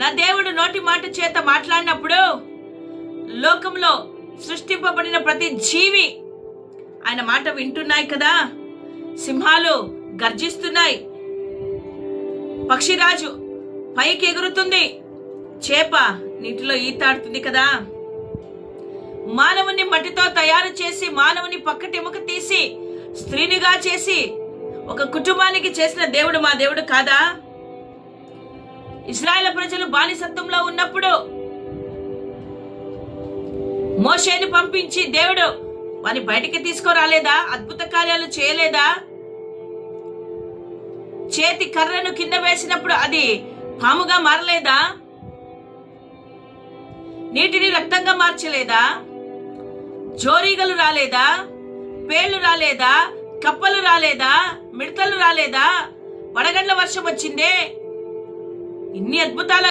నా దేవుడు నోటి మాట చేత మాట్లాడినప్పుడు లోకంలో సృష్టింపబడిన ప్రతి జీవి ఆయన మాట వింటున్నాయి కదా. సింహాలు గర్జిస్తున్నాయి, పక్షిరాజు పైకి ఎగురుతుంది, చేప నీటిలో ఈతాడుతుంది కదా. మానవుని మట్టితో తయారు చేసి మానవుని పక్కటెముక తీసి స్త్రీనిగా చేసి ఒక కుటుంబానికి చేసిన దేవుడు మా దేవుడు కాదా? ఇశ్రాయేలు ప్రజలు బానిసత్వంలో ఉన్నప్పుడు మోషేని పంపించి దేవుడు వారిని బయటికి తీసుకురాలేదా? అద్భుత కార్యాలు చేయలేదా? చేతి కర్రను కింద వేసినప్పుడు అది పాముగా మారలేదా? నీటిని రక్తంగా మార్చలేదా? జోరీగలు రాలేదా? పేళ్లు రాలేదా? కప్పలు రాలేదా? మిడతలు రాలేదా? వడగండ్ల వర్షం వచ్చిందే. ఇన్ని అద్భుతాలు